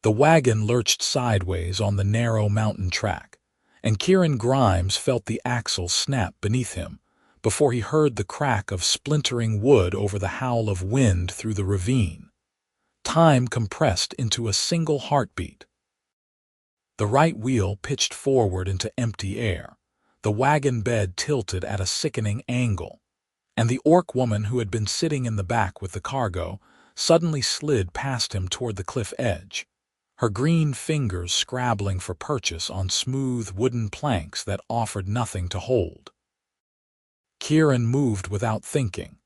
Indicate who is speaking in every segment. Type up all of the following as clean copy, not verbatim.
Speaker 1: The wagon lurched sideways on the narrow mountain track, and Kieran Grimes felt the axle snap beneath him before he heard the crack of splintering wood over the howl of wind through the ravine. Time compressed into a single heartbeat. The right wheel pitched forward into empty air, the wagon bed tilted at a sickening angle, and the orc woman who had been sitting in the back with the cargo suddenly slid past him toward the cliff edge, her green fingers scrabbling for purchase on smooth wooden planks that offered nothing to hold. Kieran moved without thinking.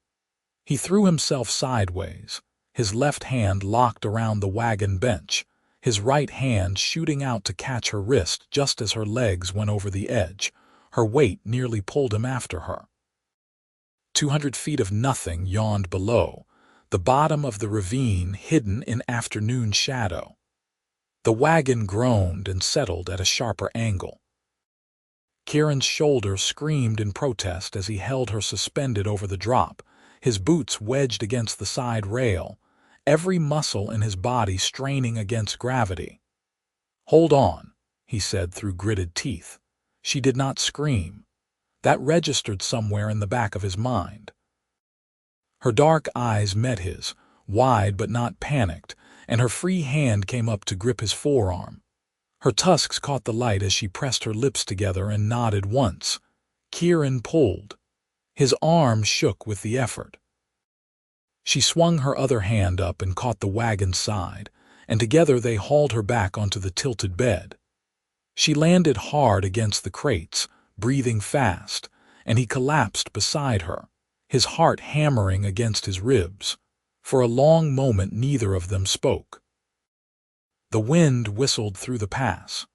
Speaker 1: He threw himself sideways, his left hand locked around the wagon bench, his right hand shooting out to catch her wrist just as her legs went over the edge. Her weight nearly pulled him after her. 200 feet of nothing yawned below, the bottom of the ravine hidden in afternoon shadow. The wagon groaned and settled at a sharper angle. Kieran's shoulder screamed in protest as he held her suspended over the drop, his boots wedged against the side rail, every muscle in his body straining against gravity. "Hold on," he said through gritted teeth. She did not scream. That registered somewhere in the back of his mind. Her dark eyes met his, wide but not panicked, and her free hand came up to grip his forearm. Her tusks caught the light as she pressed her lips together and nodded once. Kieran pulled. His arm shook with the effort. She swung her other hand up and caught the wagon's side, and together they hauled her back onto the tilted bed. She landed hard against the crates, breathing fast, and he collapsed beside her, his heart hammering against his ribs. For a long moment neither of them spoke. The wind whistled through the pass.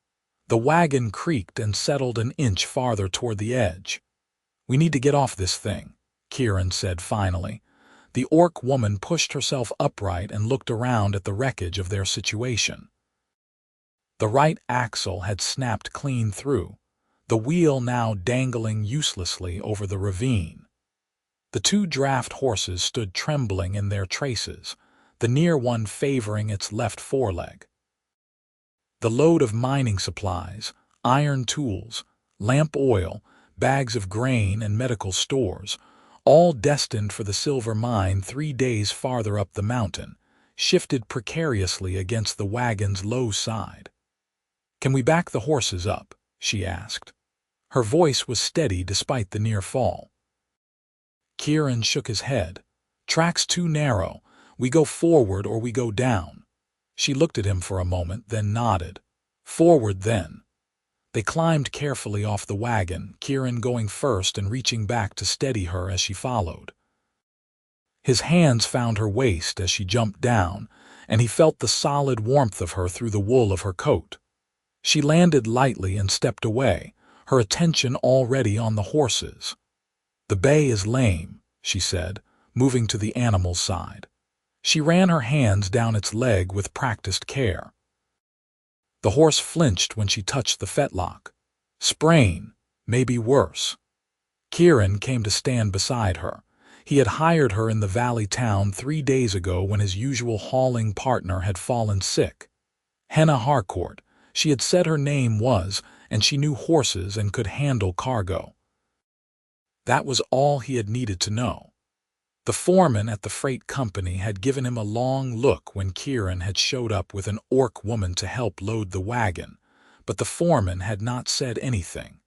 Speaker 1: The wagon creaked and settled an inch farther toward the edge. "We need to get off this thing," Kieran said finally. The orc woman pushed herself upright and looked around at the wreckage of their situation. The right axle had snapped clean through, the wheel now dangling uselessly over the ravine. The two draft horses stood trembling in their traces, the near one favoring its left foreleg. The load of mining supplies, iron tools, lamp oil, bags of grain and medical stores, all destined for the silver mine 3 days farther up the mountain, shifted precariously against the wagon's low side. "Can we back the horses up?" she asked. Her voice was steady despite the near fall. Kieran shook his head. "Track's too narrow. We go forward or we go down." She looked at him for a moment, then nodded. "Forward, then." They climbed carefully off the wagon, Kieran going first and reaching back to steady her as she followed. His hands found her waist as she jumped down, and he felt the solid warmth of her through the wool of her coat. She landed lightly and stepped away, her attention already on the horses. "The bay is lame," she said, moving to the animal's side. She ran her hands down its leg with practiced care. The horse flinched when she touched the fetlock. "Sprain, maybe worse." Kieran came to stand beside her. He had hired her in the valley town 3 days ago when his usual hauling partner had fallen sick. Henna Harcourt, she had said her name was, and she knew horses and could handle cargo. That was all he had needed to know. The foreman at the freight company had given him a long look when Kieran had showed up with an orc woman to help load the wagon, but the foreman had not said anything.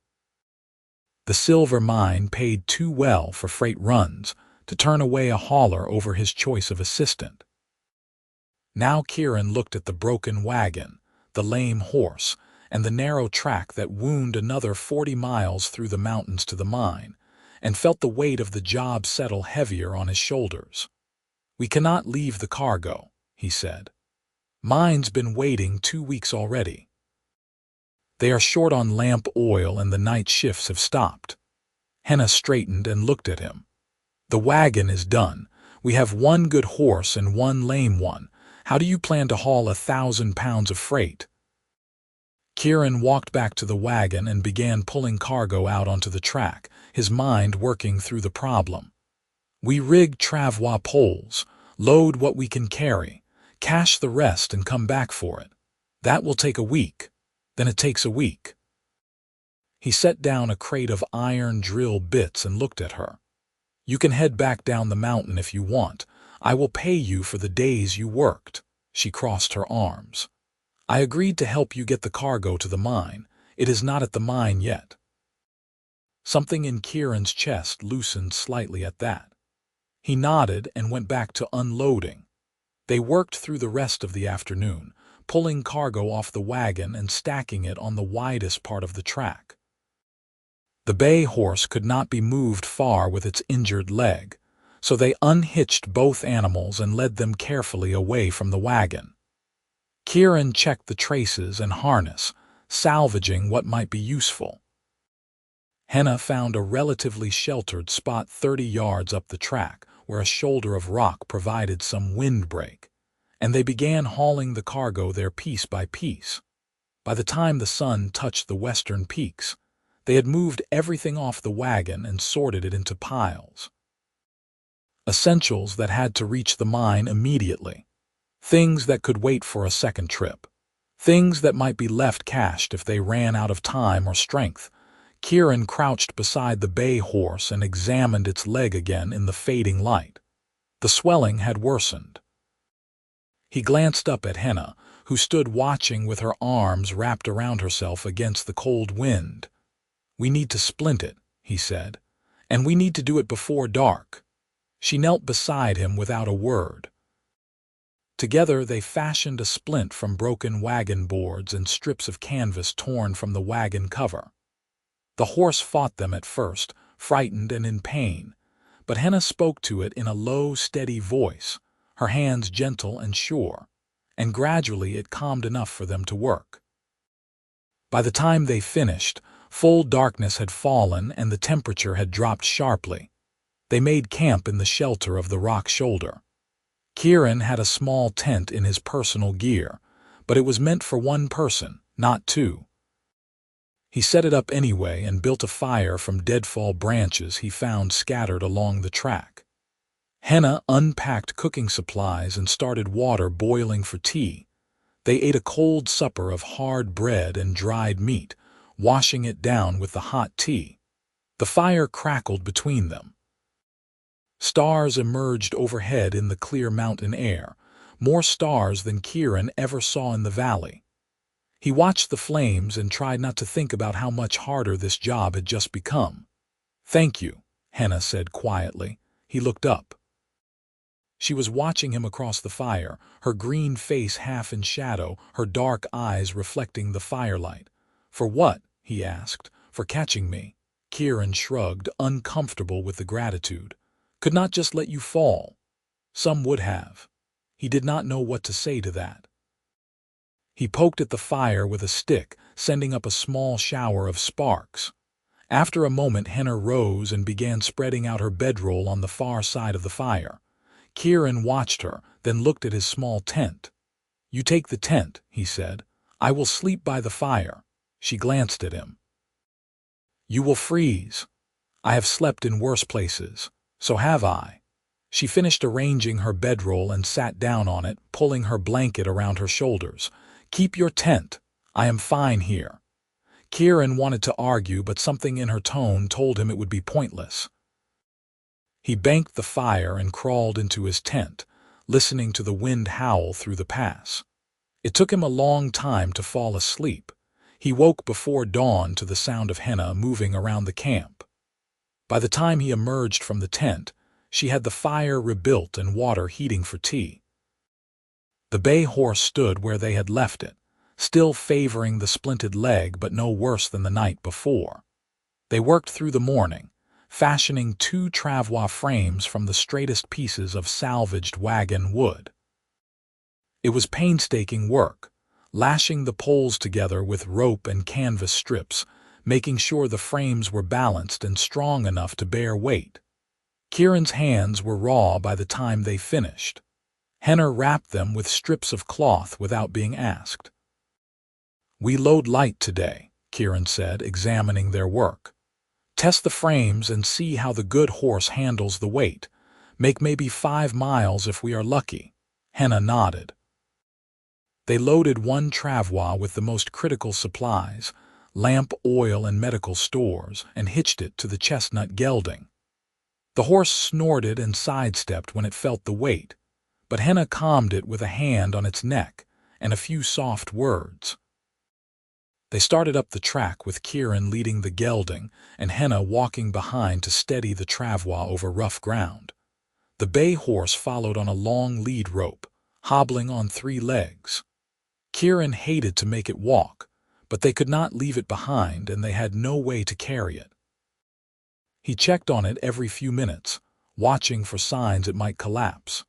Speaker 1: The silver mine paid too well for freight runs to turn away a hauler over his choice of assistant. Now Kieran looked at the broken wagon, the lame horse, and the narrow track that wound another 40 miles through the mountains to the mine, and felt the weight of the job settle heavier on his shoulders. "We cannot leave the cargo," he said. "Mine's been waiting 2 weeks already. They are short on lamp oil and the night shifts have stopped." Henna straightened and looked at him. "The wagon is done. We have 1 good horse and 1 lame one. How do you plan to haul 1,000 pounds of freight?" Kieran walked back to the wagon and began pulling cargo out onto the track, his mind working through the problem. "We rig travois poles, load what we can carry, cache the rest and come back for it." That will take a week. Then it takes a week. He set down a crate of iron drill bits and looked at her. You can head back down the mountain if you want. I will pay you for the days you worked. She crossed her arms. I agreed to help you get the cargo to the mine. It is not at the mine yet. Something in Kieran's chest loosened slightly at that. He nodded and went back to unloading. They worked through the rest of the afternoon, pulling cargo off the wagon and stacking it on the widest part of the track. The bay horse could not be moved far with its injured leg, so they unhitched both animals and led them carefully away from the wagon. Kieran checked the traces and harness, salvaging what might be useful. Henna found a relatively sheltered spot 30 yards up the track, where a shoulder of rock provided some windbreak, and they began hauling the cargo there piece by piece. By the time the sun touched the western peaks, they had moved everything off the wagon and sorted it into piles. Essentials that had to reach the mine immediately. Things that could wait for a second trip. Things that might be left cached if they ran out of time or strength. Kieran crouched beside the bay horse and examined its leg again in the fading light. The swelling had worsened. He glanced up at Henna, who stood watching with her arms wrapped around herself against the cold wind. We need to splint it, he said, and we need to do it before dark. She knelt beside him without a word. Together they fashioned a splint from broken wagon boards and strips of canvas torn from the wagon cover. The horse fought them at first, frightened and in pain, but Henna spoke to it in a low, steady voice, her hands gentle and sure, and gradually it calmed enough for them to work. By the time they finished, full darkness had fallen and the temperature had dropped sharply. They made camp in the shelter of the rock shoulder. Kieran had a small tent in his personal gear, but it was meant for one person, not two. He set it up anyway and built a fire from deadfall branches he found scattered along the track. Henna unpacked cooking supplies and started water boiling for tea. They ate a cold supper of hard bread and dried meat, washing it down with the hot tea. The fire crackled between them. Stars emerged overhead in the clear mountain air, more stars than Kieran ever saw in the valley. He watched the flames and tried not to think about how much harder this job had just become. "Thank you," Henna said quietly. He looked up. She was watching him across the fire, her green face half in shadow, her dark eyes reflecting the firelight. "For what?" he asked. "For catching me." Kieran shrugged, uncomfortable with the gratitude. "Could not just let you fall." Some would have. He did not know what to say to that. He poked at the fire with a stick, sending up a small shower of sparks. After a moment, Henna rose and began spreading out her bedroll on the far side of the fire. Kieran watched her, then looked at his small tent. "You take the tent," he said. "I will sleep by the fire." She glanced at him. "You will freeze. I have slept in worse places. So have I." She finished arranging her bedroll and sat down on it, pulling her blanket around her shoulders. "Keep your tent. I am fine here." Kieran wanted to argue, but something in her tone told him it would be pointless. He banked the fire and crawled into his tent, listening to the wind howl through the pass. It took him a long time to fall asleep. He woke before dawn to the sound of Henna moving around the camp. By the time he emerged from the tent, she had the fire rebuilt and water heating for tea. The bay horse stood where they had left it, still favoring the splinted leg but no worse than the night before. They worked through the morning, fashioning 2 travois frames from the straightest pieces of salvaged wagon wood. It was painstaking work, lashing the poles together with rope and canvas strips, making sure the frames were balanced and strong enough to bear weight. Kieran's hands were raw by the time they finished. Henna wrapped them with strips of cloth without being asked. "We load light today," Kieran said, examining their work. "Test the frames and see how the good horse handles the weight. Make maybe 5 miles if we are lucky." Henna nodded. They loaded one travois with the most critical supplies, lamp oil and medical stores, and hitched it to the chestnut gelding. The horse snorted and sidestepped when it felt the weight, but Henna calmed it with a hand on its neck and a few soft words. They started up the track with Kieran leading the gelding and Henna walking behind to steady the travois over rough ground. The bay horse followed on a long lead rope, hobbling on 3 legs. Kieran hated to make it walk, but they could not leave it behind and they had no way to carry it. He checked on it every few minutes, watching for signs it might collapse.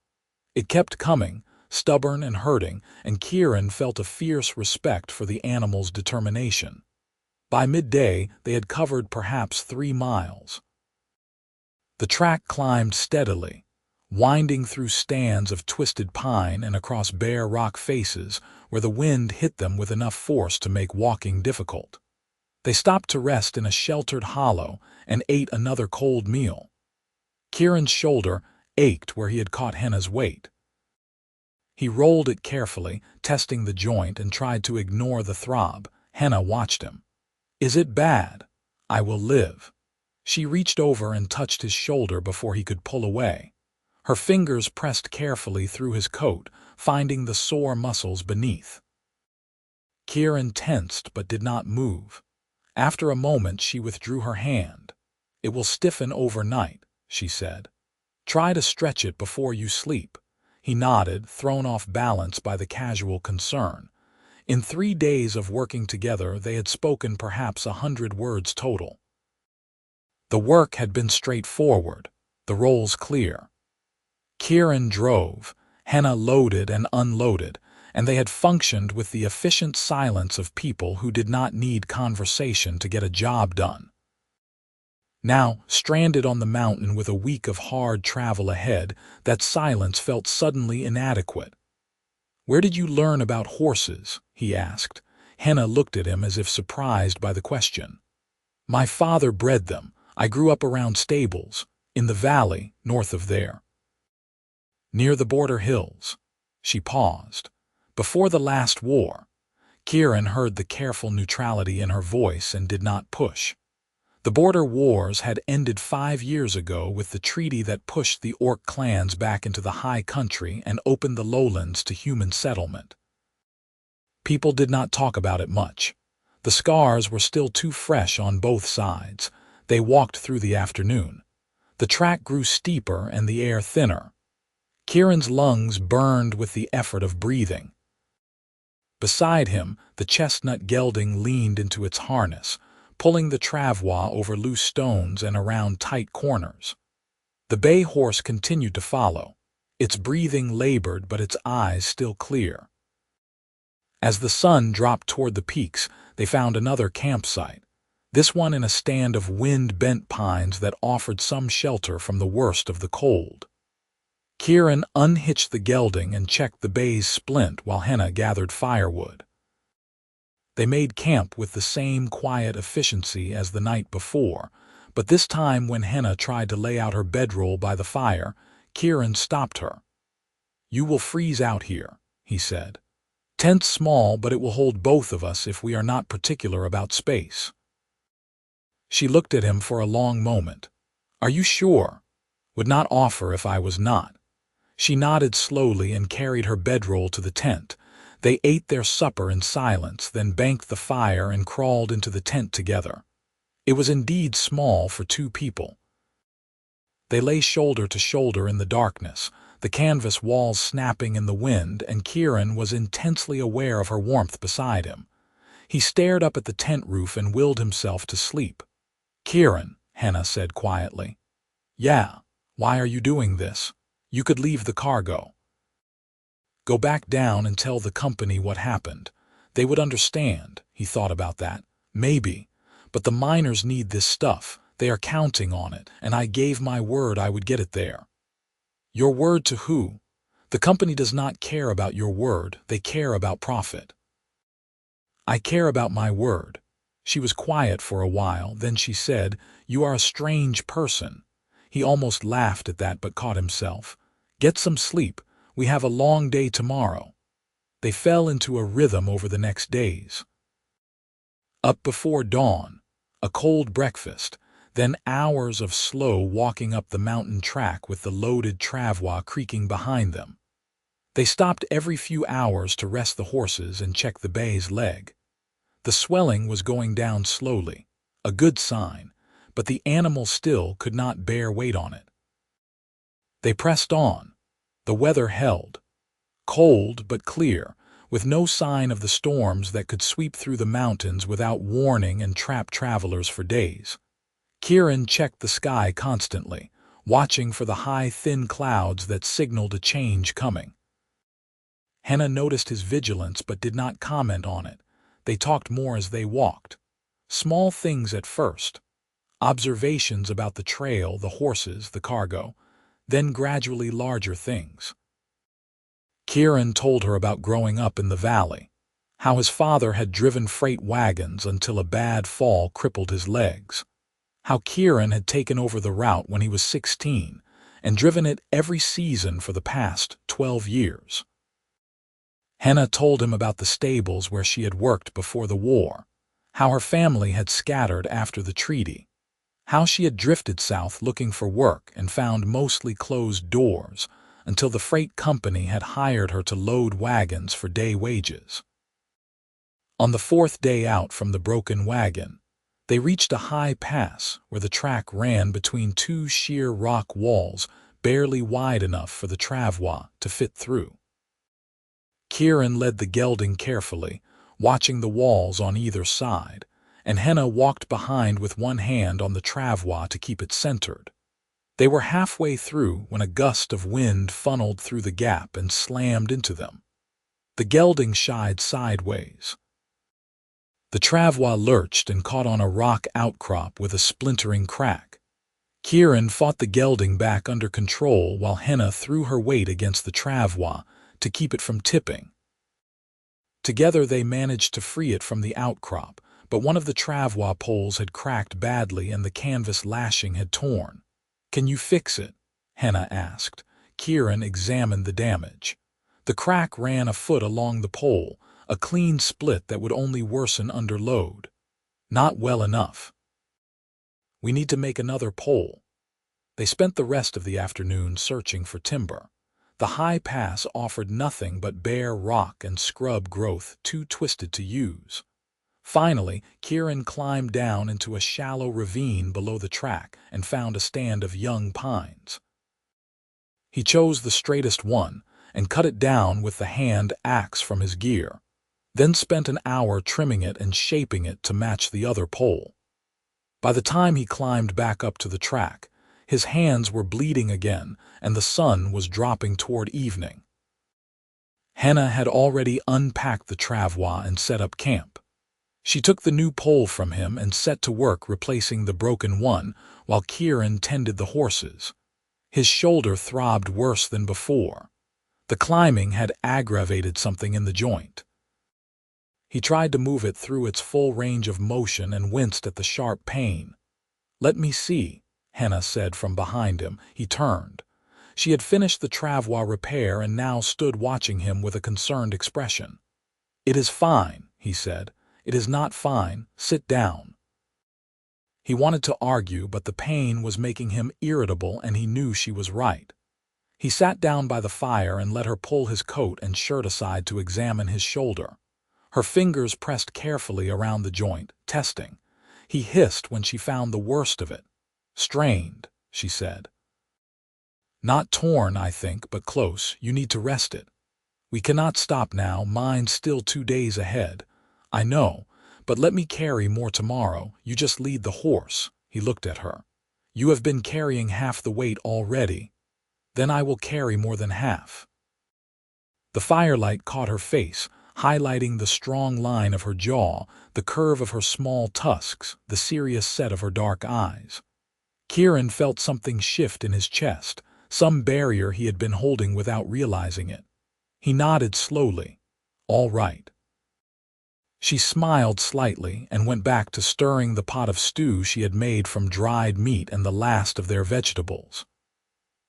Speaker 1: It kept coming, stubborn and hurting, and Kieran felt a fierce respect for the animal's determination. By midday, they had covered perhaps 3 miles. The track climbed steadily, winding through stands of twisted pine and across bare rock faces where the wind hit them with enough force to make walking difficult. They stopped to rest in a sheltered hollow and ate another cold meal. Kieran's shoulder ached where he had caught Henna's weight. He rolled it carefully, testing the joint, and tried to ignore the throb. Henna watched him. "Is it bad? I will live." She reached over and touched his shoulder before he could pull away. Her fingers pressed carefully through his coat, finding the sore muscles beneath. Kieran tensed but did not move. After a moment she withdrew her hand. "It will stiffen overnight," she said. "Try to stretch it before you sleep." He nodded, thrown off balance by the casual concern. In 3 days of working together they had spoken perhaps 100 words total. The work had been straightforward, the roles clear. Kieran drove, Henna loaded and unloaded, and they had functioned with the efficient silence of people who did not need conversation to get a job done. Now, stranded on the mountain with a week of hard travel ahead, that silence felt suddenly inadequate. "Where did you learn about horses?" he asked. Henna looked at him as if surprised by the question. "My father bred them. I grew up around stables, in the valley, north of there." "Near the border hills." She paused. "Before the last war." Kieran heard the careful neutrality in her voice and did not push. The border wars had ended 5 years ago with the treaty that pushed the Orc clans back into the high country and opened the lowlands to human settlement. People did not talk about it much. The scars were still too fresh on both sides. They walked through the afternoon. The track grew steeper and the air thinner. Kieran's lungs burned with the effort of breathing. Beside him, the chestnut gelding leaned into its harness, pulling the travois over loose stones and around tight corners. The bay horse continued to follow, its breathing labored but its eyes still clear. As the sun dropped toward the peaks, they found another campsite, this one in a stand of wind-bent pines that offered some shelter from the worst of the cold. Kieran unhitched the gelding and checked the bay's splint while Henna gathered firewood. They made camp with the same quiet efficiency as the night before, but this time when Henna tried to lay out her bedroll by the fire, Kieran stopped her. "You will freeze out here," he said. "Tent's small, but it will hold both of us if we are not particular about space." She looked at him for a long moment. "Are you sure?" "Would not offer if I was not." She nodded slowly and carried her bedroll to the tent. They ate their supper in silence, then banked the fire and crawled into the tent together. It was indeed small for 2 people. They lay shoulder to shoulder in the darkness, the canvas walls snapping in the wind, and Kieran was intensely aware of her warmth beside him. He stared up at the tent roof and willed himself to sleep. "Kieran," Henna said quietly. "Yeah, why are you doing this? You could leave the cargo. Go back down and tell the company what happened. They would understand." He thought about that. "Maybe. But the miners need this stuff. They are counting on it, and I gave my word I would get it there." "Your word to who?" "The company does not care about your word. They care about profit." "I care about my word." She was quiet for a while, then she said, "You are a strange person." He almost laughed at that but caught himself. "Get some sleep. We have a long day tomorrow." They fell into a rhythm over the next days. Up before dawn, a cold breakfast, then hours of slow walking up the mountain track with the loaded travois creaking behind them. They stopped every few hours to rest the horses and check the bay's leg. The swelling was going down slowly, a good sign, but the animal still could not bear weight on it. They pressed on. The weather held. Cold but clear, with no sign of the storms that could sweep through the mountains without warning and trap travelers for days. Kieran checked the sky constantly, watching for the high, thin clouds that signaled a change coming. Henna noticed his vigilance but did not comment on it. They talked more as they walked. Small things at first. Observations about the trail, the horses, the cargo, then gradually larger things. Kieran told her about growing up in the valley, how his father had driven freight wagons until a bad fall crippled his legs, how Kieran had taken over the route when he was 16 and driven it every season for the past 12 years. Henna told him about the stables where she had worked before the war, how her family had scattered after the treaty, how she had drifted south looking for work and found mostly closed doors until the freight company had hired her to load wagons for day wages. On the fourth day out from the broken wagon, they reached a high pass where the track ran between two sheer rock walls barely wide enough for the travois to fit through. Kieran led the gelding carefully, watching the walls on either side, and Henna walked behind with one hand on the travois to keep it centered. They were halfway through when a gust of wind funneled through the gap and slammed into them. The gelding shied sideways. The travois lurched and caught on a rock outcrop with a splintering crack. Kieran fought the gelding back under control while Henna threw her weight against the travois to keep it from tipping. Together they managed to free it from the outcrop, but one of the travois poles had cracked badly and the canvas lashing had torn. "Can you fix it?" Henna asked. Kieran examined the damage. The crack ran a foot along the pole, a clean split that would only worsen under load. "Not well enough. We need to make another pole." They spent the rest of the afternoon searching for timber. The high pass offered nothing but bare rock and scrub growth too twisted to use. Finally, Kieran climbed down into a shallow ravine below the track and found a stand of young pines. He chose the straightest one and cut it down with the hand axe from his gear, then spent an hour trimming it and shaping it to match the other pole. By the time he climbed back up to the track, his hands were bleeding again and the sun was dropping toward evening. Henna had already unpacked the travois and set up camp. She took the new pole from him and set to work replacing the broken one while Kieran tended the horses. His shoulder throbbed worse than before. The climbing had aggravated something in the joint. He tried to move it through its full range of motion and winced at the sharp pain. "Let me see," Henna said from behind him. He turned. She had finished the travois repair and now stood watching him with a concerned expression. "It is fine," he said. "It is not fine. Sit down." He wanted to argue, but the pain was making him irritable and he knew she was right. He sat down by the fire and let her pull his coat and shirt aside to examine his shoulder. Her fingers pressed carefully around the joint, testing. He hissed when she found the worst of it. "Strained," she said. "Not torn, I think, but close. You need to rest it." "We cannot stop now. Mine's still 2 days ahead." "I know, but let me carry more tomorrow. You just lead the horse." He looked at her. "You have been carrying half the weight already. Then I will carry more than half." The firelight caught her face, highlighting the strong line of her jaw, the curve of her small tusks, the serious set of her dark eyes. Kieran felt something shift in his chest, some barrier he had been holding without realizing it. He nodded slowly. "All right." She smiled slightly and went back to stirring the pot of stew she had made from dried meat and the last of their vegetables.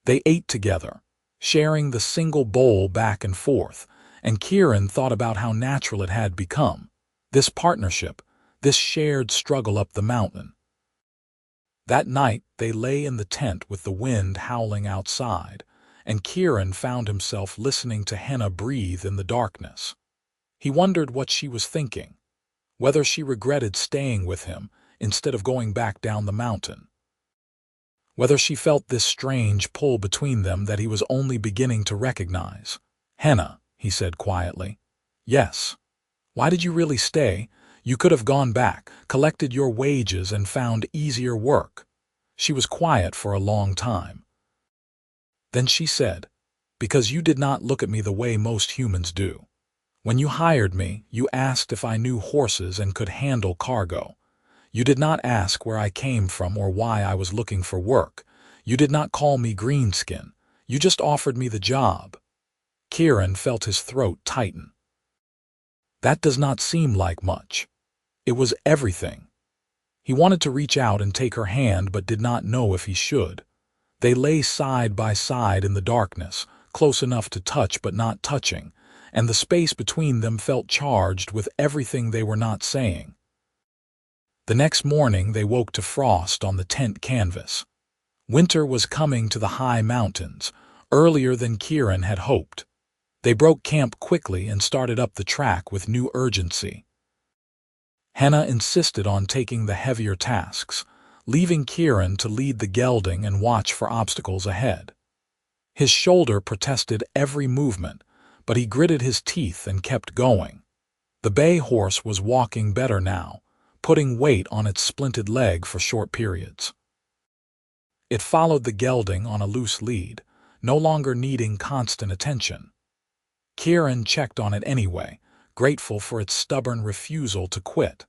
Speaker 1: They ate together, sharing the single bowl back and forth, and Kieran thought about how natural it had become. This partnership, this shared struggle up the mountain. That night, they lay in the tent with the wind howling outside, and Kieran found himself listening to Henna breathe in the darkness. He wondered what she was thinking, whether she regretted staying with him instead of going back down the mountain, whether she felt this strange pull between them that he was only beginning to recognize. "Henna," he said quietly. "Yes. Why did you really stay? You could have gone back, collected your wages, and found easier work." She was quiet for a long time. Then she said, "Because you did not look at me the way most humans do. When you hired me, you asked if I knew horses and could handle cargo. You did not ask where I came from or why I was looking for work. You did not call me greenskin. You just offered me the job." Kieran felt his throat tighten. That does not seem like much. It was everything. He wanted to reach out and take her hand but did not know if he should. They lay side by side in the darkness, close enough to touch but not touching, and the space between them felt charged with everything they were not saying. The next morning they woke to frost on the tent canvas. Winter was coming to the high mountains, earlier than Kieran had hoped. They broke camp quickly and started up the track with new urgency. Henna insisted on taking the heavier tasks, leaving Kieran to lead the gelding and watch for obstacles ahead. His shoulder protested every movement, but he gritted his teeth and kept going. The bay horse was walking better now, putting weight on its splinted leg for short periods. It followed the gelding on a loose lead, no longer needing constant attention. Kieran checked on it anyway, grateful for its stubborn refusal to quit.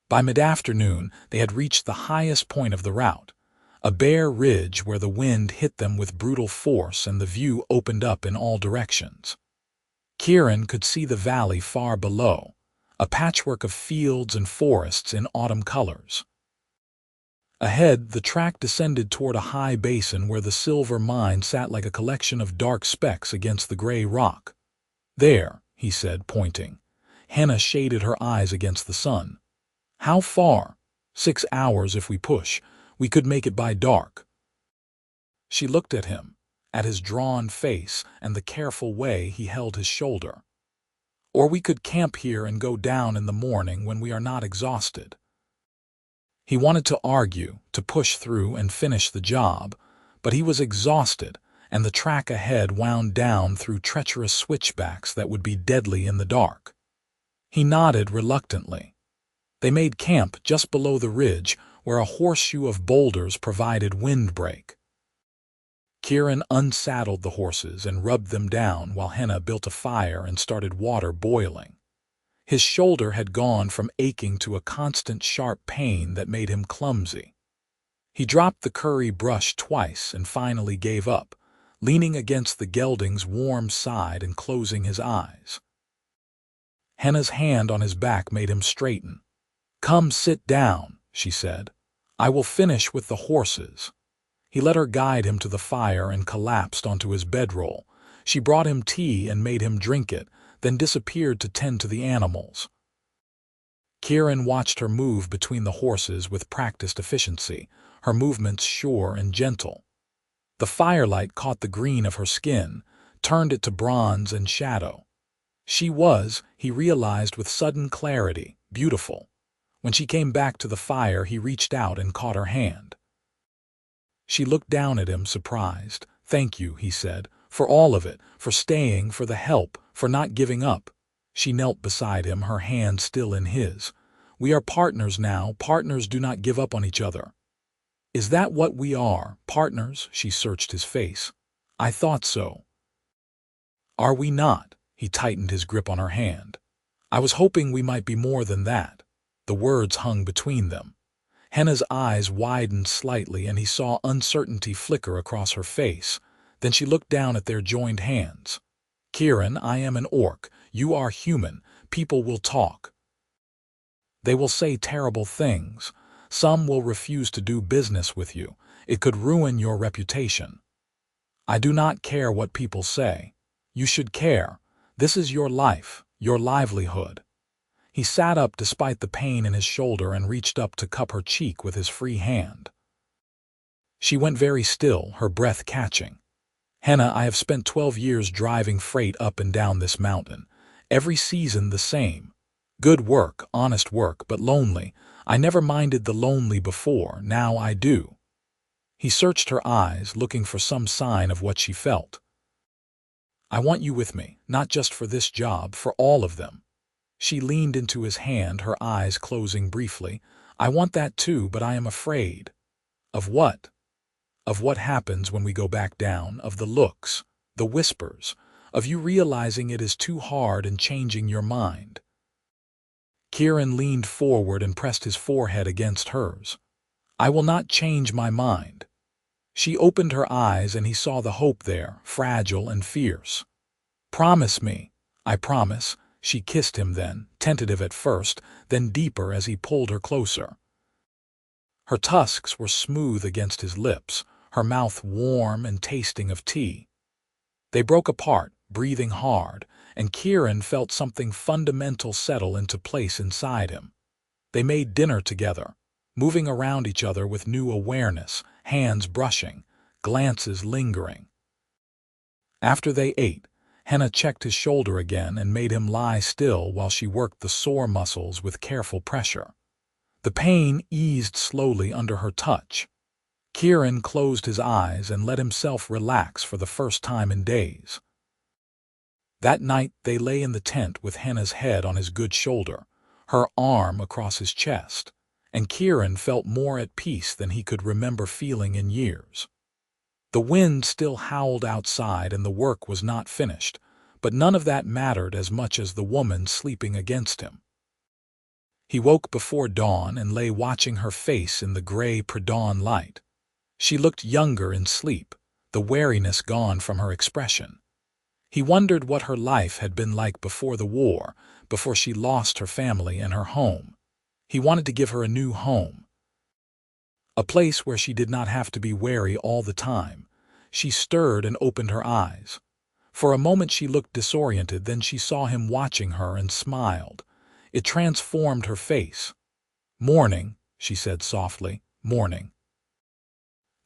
Speaker 1: By mid-afternoon, they had reached the highest point of the route, a bare ridge where the wind hit them with brutal force and the view opened up in all directions. Kieran could see the valley far below, a patchwork of fields and forests in autumn colors. Ahead, the track descended toward a high basin where the silver mine sat like a collection of dark specks against the gray rock. "There," he said, pointing. Henna shaded her eyes against the sun. "How far?" 6 hours if we push. We could make it by dark." She looked at him, at his drawn face and the careful way he held his shoulder. "Or we could camp here and go down in the morning when we are not exhausted." He wanted to argue, to push through and finish the job, but he was exhausted, and the track ahead wound down through treacherous switchbacks that would be deadly in the dark. He nodded reluctantly. They made camp just below the ridge, where a horseshoe of boulders provided windbreak. Kieran unsaddled the horses and rubbed them down while Henna built a fire and started water boiling. His shoulder had gone from aching to a constant sharp pain that made him clumsy. He dropped the curry brush twice and finally gave up, leaning against the gelding's warm side and closing his eyes. Henna's hand on his back made him straighten. "Come sit down," she said. "I will finish with the horses." He let her guide him to the fire and collapsed onto his bedroll. She brought him tea and made him drink it, then disappeared to tend to the animals. Kieran watched her move between the horses with practiced efficiency, her movements sure and gentle. The firelight caught the green of her skin, turned it to bronze and shadow. She was, he realized with sudden clarity, beautiful. When she came back to the fire, he reached out and caught her hand. She looked down at him, surprised. "Thank you," he said, "for all of it, for staying, for the help, for not giving up." She knelt beside him, her hand still in his. "We are partners now. Partners do not give up on each other." "Is that what we are, partners?" She searched his face. "I thought so." "Are we not?" He tightened his grip on her hand. "I was hoping we might be more than that." The words hung between them. Henna's eyes widened slightly and he saw uncertainty flicker across her face. Then she looked down at their joined hands. "Kieran, I am an orc. You are human. People will talk. They will say terrible things. Some will refuse to do business with you. It could ruin your reputation. I do not care what people say. You should care. This is your life, your livelihood." He sat up despite the pain in his shoulder and reached up to cup her cheek with his free hand. She went very still, her breath catching. "Henna, I have spent 12 years driving freight up and down this mountain. Every season the same. Good work, honest work, but lonely. I never minded the lonely before, now I do." He searched her eyes, looking for some sign of what she felt. "I want you with me, not just for this job, for all of them." She leaned into his hand, her eyes closing briefly. "I want that too, but I am afraid." "Of what?" "Of what happens when we go back down, of the looks, the whispers, of you realizing it is too hard and changing your mind." Kieran leaned forward and pressed his forehead against hers. "I will not change my mind." She opened her eyes and he saw the hope there, fragile and fierce. "Promise me." "I promise." She kissed him then, tentative at first, then deeper as he pulled her closer. Her tusks were smooth against his lips, her mouth warm and tasting of tea. They broke apart, breathing hard, and Kieran felt something fundamental settle into place inside him. They made dinner together, moving around each other with new awareness, hands brushing, glances lingering. After they ate, Henna checked his shoulder again and made him lie still while she worked the sore muscles with careful pressure. The pain eased slowly under her touch. Kieran closed his eyes and let himself relax for the first time in days. That night they lay in the tent with Henna's head on his good shoulder, her arm across his chest, and Kieran felt more at peace than he could remember feeling in years. The wind still howled outside and the work was not finished, but none of that mattered as much as the woman sleeping against him. He woke before dawn and lay watching her face in the gray pre-dawn light. She looked younger in sleep, the wariness gone from her expression. He wondered what her life had been like before the war, before she lost her family and her home. He wanted to give her a new home. A place where she did not have to be wary all the time. She stirred and opened her eyes. For a moment she looked disoriented, then she saw him watching her and smiled. It transformed her face. "Morning," she said softly, "morning."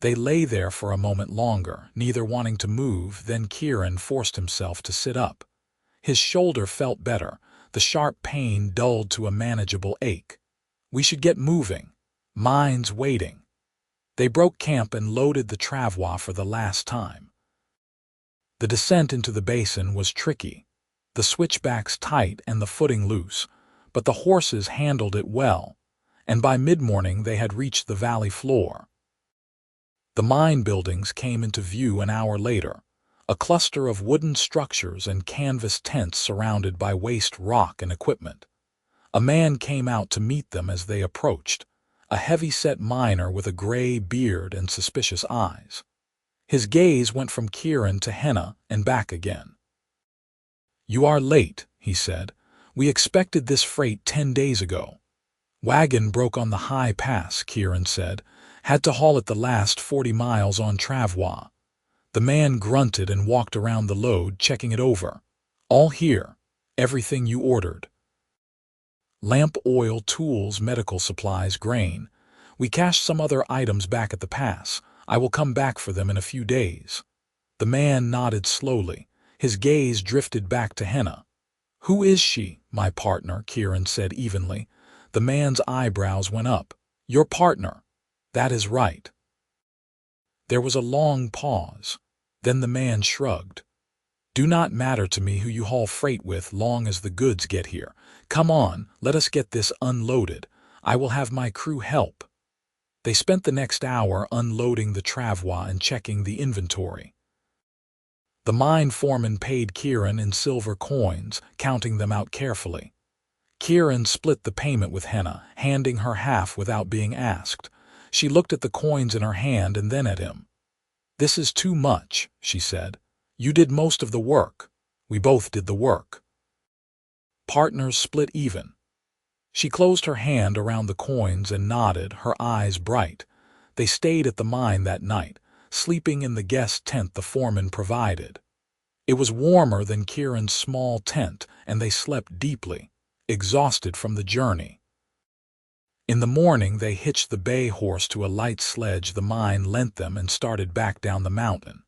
Speaker 1: They lay there for a moment longer, neither wanting to move, then Kieran forced himself to sit up. His shoulder felt better, the sharp pain dulled to a manageable ache. "We should get moving. Mine's waiting." They broke camp and loaded the travois for the last time. The descent into the basin was tricky, the switchbacks tight and the footing loose, but the horses handled it well, and by mid-morning they had reached the valley floor. The mine buildings came into view an hour later, a cluster of wooden structures and canvas tents surrounded by waste rock and equipment. A man came out to meet them as they approached, a heavy-set miner with a gray beard and suspicious eyes. His gaze went from Kieran to Henna and back again. "You are late," he said. "We expected this freight 10 days ago." "Wagon broke on the high pass," Kieran said. "Had to haul it the last 40 miles on travois." The man grunted and walked around the load, checking it over. "All here. Everything you ordered. Lamp oil, tools, medical supplies, grain. We cached some other items back at the pass. I will come back for them in a few days." The man nodded slowly. His gaze drifted back to Henna. "Who is she?" "My partner," Kieran said evenly. The man's eyebrows went up. "Your partner?" "That is right." There was a long pause. Then the man shrugged. "Do not matter to me who you haul freight with long as the goods get here. Come on, let us get this unloaded. I will have my crew help." They spent the next hour unloading the travois and checking the inventory. The mine foreman paid Kieran in silver coins, counting them out carefully. Kieran split the payment with Henna, handing her half without being asked. She looked at the coins in her hand and then at him. "This is too much," she said. "You did most of the work. We both did the work. Partners split even." She closed her hand around the coins and nodded, her eyes bright. They stayed at the mine that night, sleeping in the guest tent the foreman provided. It was warmer than Kieran's small tent, and they slept deeply, exhausted from the journey. In the morning, they hitched the bay horse to a light sledge the mine lent them and started back down the mountain.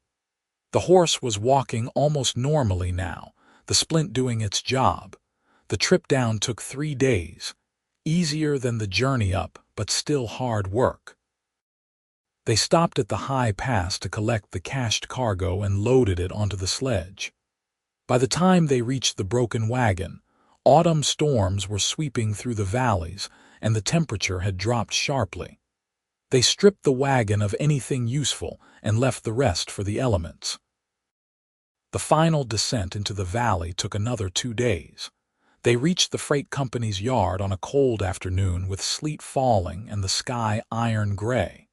Speaker 1: The horse was walking almost normally now, the splint doing its job. The trip down took 3 days, easier than the journey up, but still hard work. They stopped at the high pass to collect the cached cargo and loaded it onto the sledge. By the time they reached the broken wagon, autumn storms were sweeping through the valleys, and the temperature had dropped sharply. They stripped the wagon of anything useful and left the rest for the elements. The final descent into the valley took another 2 days. They reached the freight company's yard on a cold afternoon with sleet falling and the sky iron gray.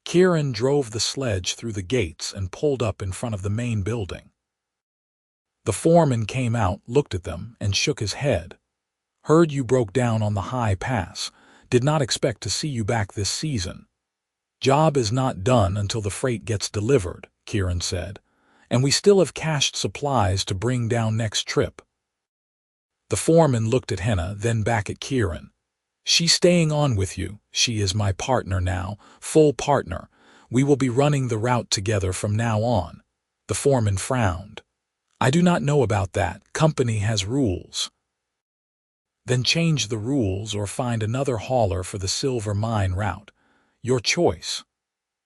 Speaker 1: Kieran drove the sledge through the gates and pulled up in front of the main building. The foreman came out, looked at them, and shook his head. "Heard you broke down on the high pass. Did not expect to see you back this season." "Job is not done until the freight gets delivered," Kieran said, "and we still have cached supplies to bring down next trip." The foreman looked at Henna, then back at Kieran. "She's staying on with you. She is my partner now, full partner. We will be running the route together from now on." The foreman frowned. "I do not know about that. Company has rules." "Then change the rules or find another hauler for the silver mine route. Your choice."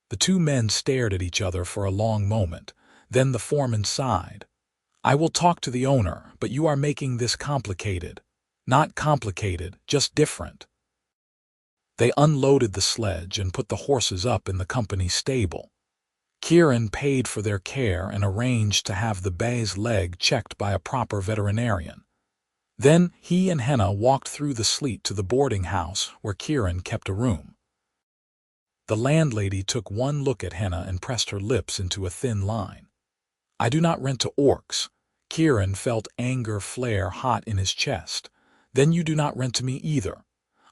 Speaker 1: The 2 men stared at each other for a long moment. Then the foreman sighed. "I will talk to the owner, but you are making this complicated." "Not complicated, just different." They unloaded the sledge and put the horses up in the company stable. Kieran paid for their care and arranged to have the bay's leg checked by a proper veterinarian. Then he and Henna walked through the sleet to the boarding house where Kieran kept a room. The landlady took one look at Henna and pressed her lips into a thin line. "I do not rent to orcs." Kieran felt anger flare hot in his chest. "Then you do not rent to me either.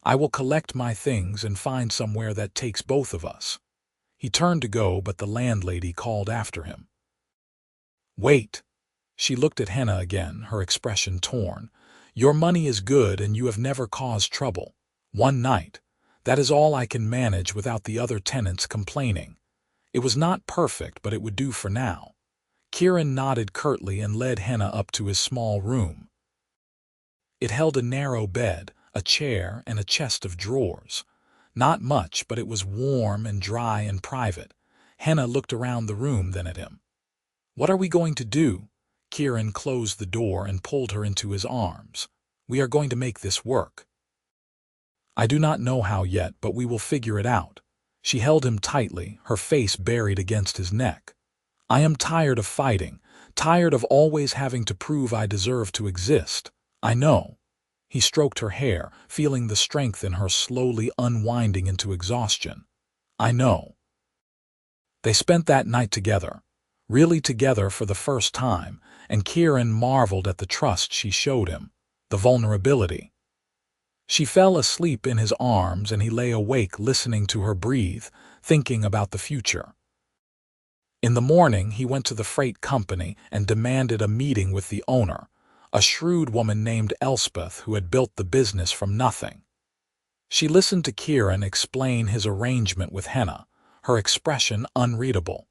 Speaker 1: I will collect my things and find somewhere that takes both of us." He turned to go, but the landlady called after him. "Wait." She looked at Henna again, her expression torn. "Your money is good and you have never caused trouble. 1 night. That is all I can manage without the other tenants complaining. It was not perfect, but it would do for now." Kieran nodded curtly and led Henna up to his small room. It held a narrow bed, a chair, and a chest of drawers. Not much, but it was warm and dry and private. Henna looked around the room, then at him. "What are we going to do?" Kieran closed the door and pulled her into his arms. "We are going to make this work." "I do not know how yet, but we will figure it out." She held him tightly, her face buried against his neck. "I am tired of fighting, tired of always having to prove I deserve to exist. I know." He stroked her hair, feeling the strength in her slowly unwinding into exhaustion. "I know." They spent that night together, really together for the first time, and Kieran marveled at the trust she showed him, the vulnerability. She fell asleep in his arms and he lay awake listening to her breathe, thinking about the future. In the morning he went to the freight company and demanded a meeting with the owner, a shrewd woman named Elspeth who had built the business from nothing. She listened to Kieran explain his arrangement with Henna, her expression unreadable.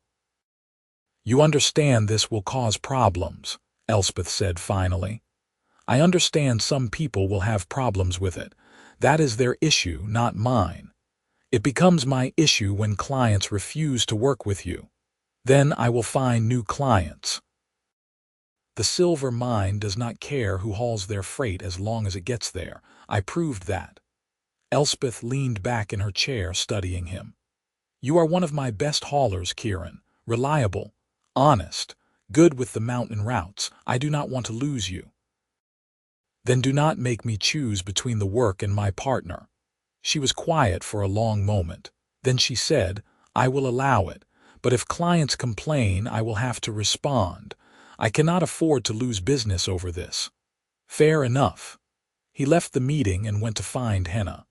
Speaker 1: "You understand this will cause problems," Elspeth said finally. "I understand some people will have problems with it. That is their issue, not mine. It becomes my issue when clients refuse to work with you. Then I will find new clients. The silver mine does not care who hauls their freight as long as it gets there. I proved that." Elspeth leaned back in her chair, studying him. "You are one of my best haulers, Kieran. Reliable, honest, good with the mountain routes. I do not want to lose you." "Then do not make me choose between the work and my partner." She was quiet for a long moment. Then she said, "I will allow it, but if clients complain, I will have to respond. I cannot afford to lose business over this." "Fair enough." He left the meeting and went to find Henna.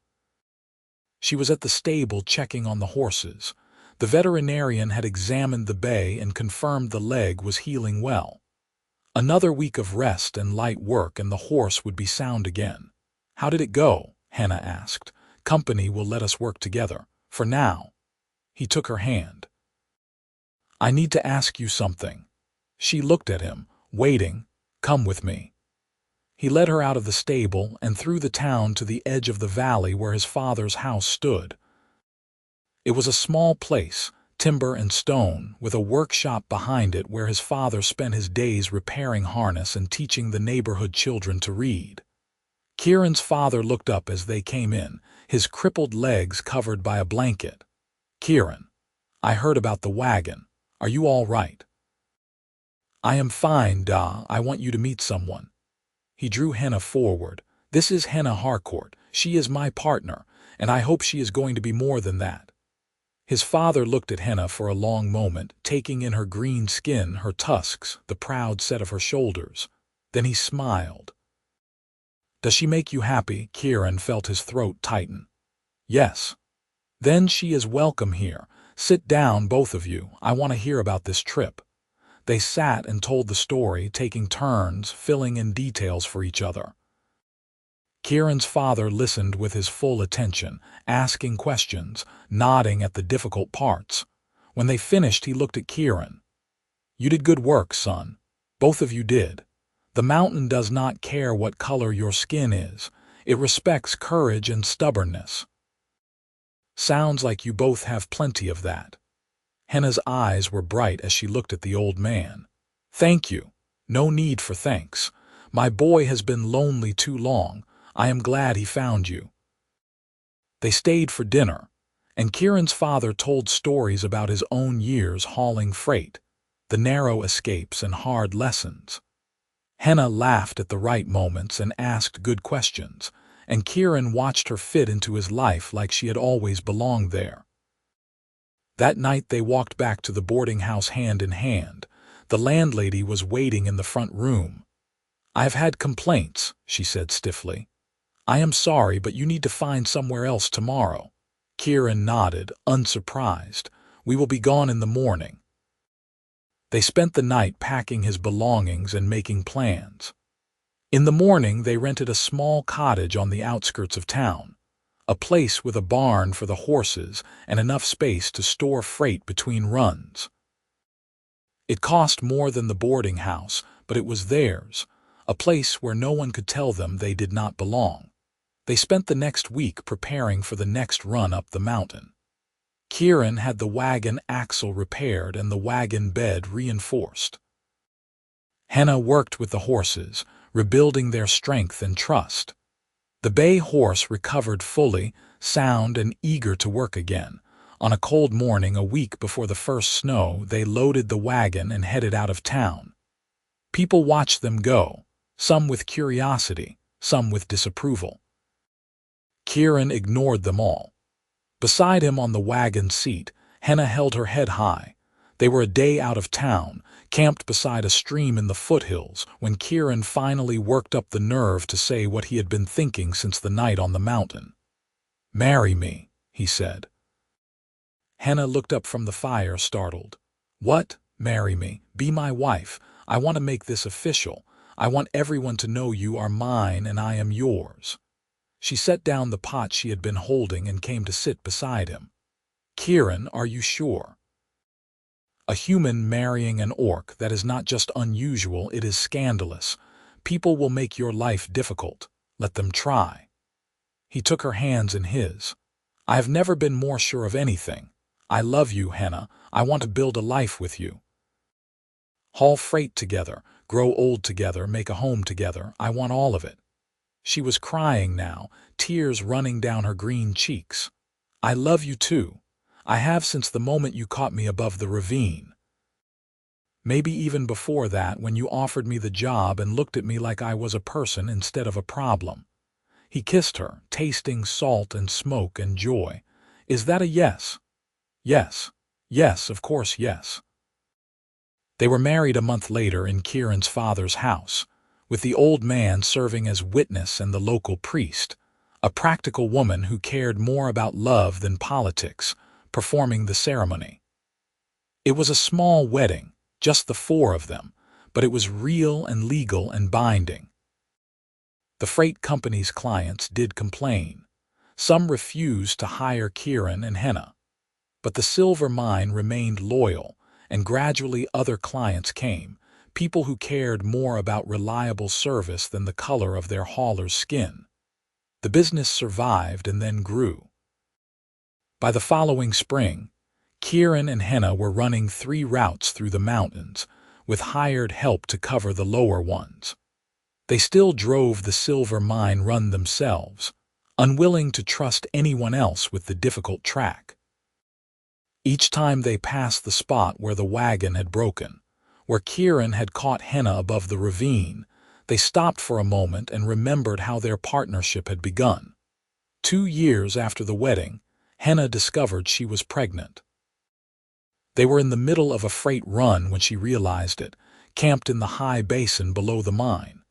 Speaker 1: She was at the stable checking on the horses. The veterinarian had examined the bay and confirmed the leg was healing well. Another week of rest and light work and the horse would be sound again. "How did it go?" Henna asked. "Company will let us work together. For now." He took her hand. "I need to ask you something." She looked at him, waiting. "Come with me." He led her out of the stable and through the town to the edge of the valley where his father's house stood. It was a small place, timber and stone, with a workshop behind it where his father spent his days repairing harness and teaching the neighborhood children to read. Kieran's father looked up as they came in, his crippled legs covered by a blanket. "Kieran, I heard about the wagon. Are you all right?" "I am fine, Da. I want you to meet someone." He drew Henna forward. "This is Henna Harcourt. She is my partner, and I hope she is going to be more than that." His father looked at Henna for a long moment, taking in her green skin, her tusks, the proud set of her shoulders. Then he smiled. "Does she make you happy?" Kieran felt his throat tighten. "Yes." "Then she is welcome here. Sit down, both of you. I want to hear about this trip." They sat and told the story, taking turns, filling in details for each other. Kieran's father listened with his full attention, asking questions, nodding at the difficult parts. When they finished, he looked at Kieran. "You did good work, son. Both of you did. The mountain does not care what color your skin is. It respects courage and stubbornness. Sounds like you both have plenty of that." Henna's eyes were bright as she looked at the old man. "Thank you. No need for thanks. My boy has been lonely too long. I am glad he found you." They stayed for dinner, and Kieran's father told stories about his own years hauling freight, the narrow escapes and hard lessons. Henna laughed at the right moments and asked good questions, and Kieran watched her fit into his life like she had always belonged there. That night they walked back to the boarding house hand in hand. The landlady was waiting in the front room. "I have had complaints," she said stiffly. "I am sorry, but you need to find somewhere else tomorrow." Kieran nodded, unsurprised. "We will be gone in the morning." They spent the night packing his belongings and making plans. In the morning they rented a small cottage on the outskirts of town, a place with a barn for the horses and enough space to store freight between runs. It cost more than the boarding house, but it was theirs, a place where no one could tell them they did not belong. They spent the next week preparing for the next run up the mountain. Kieran had the wagon axle repaired and the wagon bed reinforced. Henna worked with the horses, rebuilding their strength and trust. The bay horse recovered fully, sound and eager to work again. On a cold morning a week before the first snow, they loaded the wagon and headed out of town. People watched them go, some with curiosity, some with disapproval. Kieran ignored them all. Beside him on the wagon seat, Henna held her head high. They were a day out of town, camped beside a stream in the foothills, when Kieran finally worked up the nerve to say what he had been thinking since the night on the mountain. "Marry me," he said. Henna looked up from the fire, startled. "What? Marry me? Be my wife? I want to make this official. I want everyone to know you are mine and I am yours." She set down the pot she had been holding and came to sit beside him. "Kieran, are you sure?" A human marrying an orc, that is not just unusual, it is scandalous. People will make your life difficult. Let them try. He took her hands in his. "I have never been more sure of anything. I love you, Henna. I want to build a life with you. Haul freight together, grow old together, make a home together. I want all of it." She was crying now, tears running down her green cheeks. "I love you too. I have since the moment you caught me above the ravine. Maybe even before that, when you offered me the job and looked at me like I was a person instead of a problem." He kissed her, tasting salt and smoke and joy. "Is that a yes?" "Yes. Yes, of course, yes." They were married a month later in Kieran's father's house, with the old man serving as witness and the local priest, a practical woman who cared more about love than politics, performing the ceremony. It was a small wedding, just the four of them, but it was real and legal and binding. The freight company's clients did complain. Some refused to hire Kieran and Henna. But the silver mine remained loyal, and gradually other clients came, people who cared more about reliable service than the color of their hauler's skin. The business survived and then grew. By the following spring, Kieran and Henna were running 3 routes through the mountains, with hired help to cover the lower ones. They still drove the silver mine run themselves, unwilling to trust anyone else with the difficult track. Each time they passed the spot where the wagon had broken, where Kieran had caught Henna above the ravine, they stopped for a moment and remembered how their partnership had begun. 2 years after the wedding, Henna discovered she was pregnant. They were in the middle of a freight run when she realized it, camped in the high basin below the mine.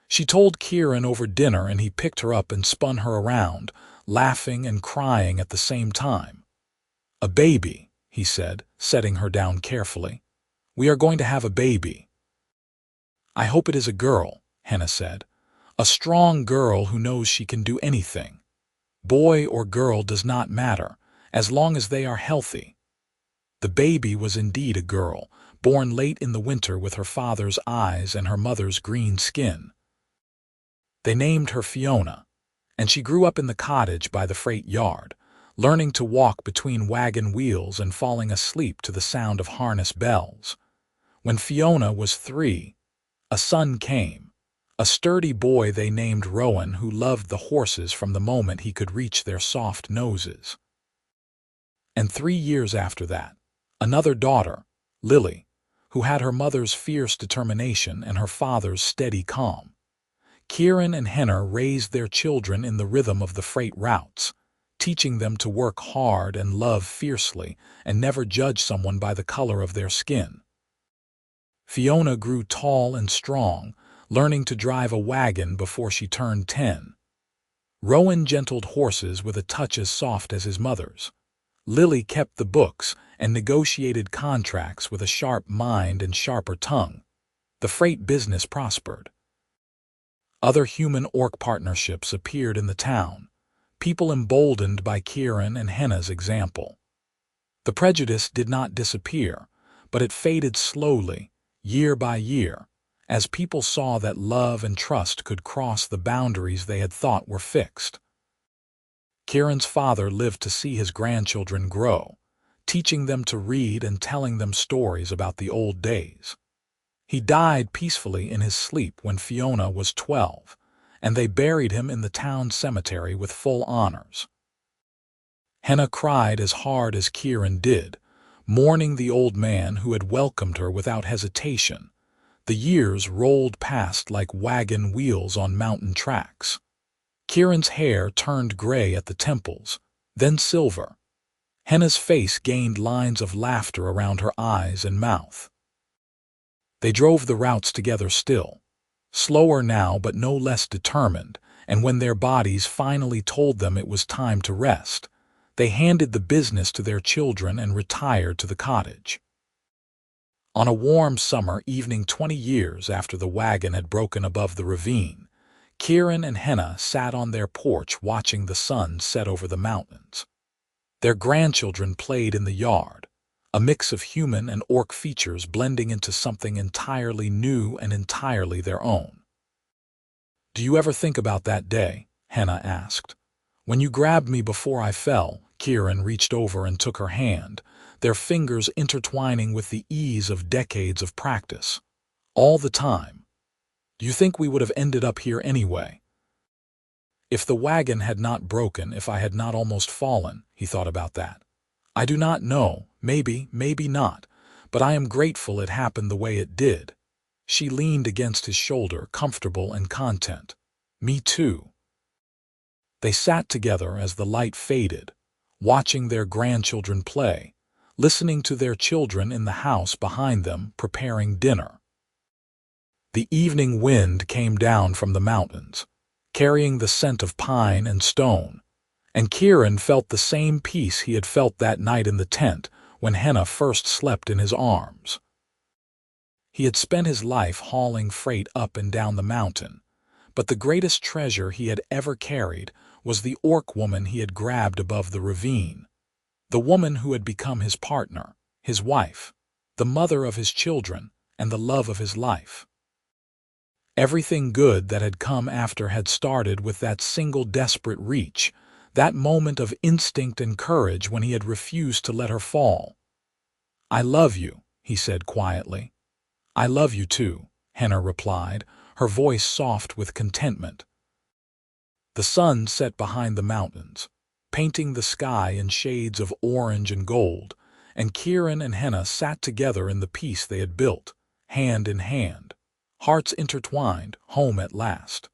Speaker 1: She told Kieran over dinner, and he picked her up and spun her around, laughing and crying at the same time. "A baby," he said, setting her down carefully. "We are going to have a baby." "I hope it is a girl," Henna said. "A strong girl who knows she can do anything. Boy or girl does not matter, as long as they are healthy." The baby was indeed a girl, born late in the winter with her father's eyes and her mother's green skin. They named her Fiona, and she grew up in the cottage by the freight yard, learning to walk between wagon wheels and falling asleep to the sound of harness bells. When Fiona was 3, a son came, a sturdy boy they named Rowan, who loved the horses from the moment he could reach their soft noses. And 3 years after that, another daughter, Lily, who had her mother's fierce determination and her father's steady calm. Kieran and Henna raised their children in the rhythm of the freight routes, teaching them to work hard and love fiercely and never judge someone by the color of their skin. Fiona grew tall and strong, learning to drive a wagon before she turned 10. Rowan gentled horses with a touch as soft as his mother's. Lily kept the books and negotiated contracts with a sharp mind and sharper tongue. The freight business prospered. Other human-orc partnerships appeared in the town, people emboldened by Kieran and Henna's example. The prejudice did not disappear, but it faded slowly, year by year, as people saw that love and trust could cross the boundaries they had thought were fixed. Kieran's father lived to see his grandchildren grow, teaching them to read and telling them stories about the old days. He died peacefully in his sleep when Fiona was 12, and they buried him in the town cemetery with full honors. Henna cried as hard as Kieran did, mourning the old man who had welcomed her without hesitation. The years rolled past like wagon wheels on mountain tracks. Kieran's hair turned gray at the temples, then silver. Henna's face gained lines of laughter around her eyes and mouth. They drove the routes together still, slower now but no less determined, and when their bodies finally told them it was time to rest, they handed the business to their children and retired to the cottage. On a warm summer evening 20 years after the wagon had broken above the ravine, Kieran and Henna sat on their porch watching the sun set over the mountains. Their grandchildren played in the yard, a mix of human and orc features blending into something entirely new and entirely their own. "Do you ever think about that day?" Henna asked. "When you grabbed me before I fell," Kieran reached over and took her hand, their fingers intertwining with the ease of decades of practice. "All the time. Do you think we would have ended up here anyway?" If the wagon had not broken, if I had not almost fallen, he thought about that. "I do not know, maybe not, but I am grateful it happened the way it did." She leaned against his shoulder, comfortable and content. "Me too." They sat together as the light faded, watching their grandchildren play, listening to their children in the house behind them preparing dinner. The evening wind came down from the mountains, carrying the scent of pine and stone, and Kieran felt the same peace he had felt that night in the tent when Henna first slept in his arms. He had spent his life hauling freight up and down the mountain, but the greatest treasure he had ever carried was the orc woman he had grabbed above the ravine, the woman who had become his partner, his wife, the mother of his children, and the love of his life. Everything good that had come after had started with that single desperate reach, that moment of instinct and courage when he had refused to let her fall. "I love you," he said quietly. "I love you too," Henna replied, her voice soft with contentment. The sun set behind the mountains, painting the sky in shades of orange and gold, and Kieran and Henna sat together in the peace they had built, hand in hand, hearts intertwined, home at last.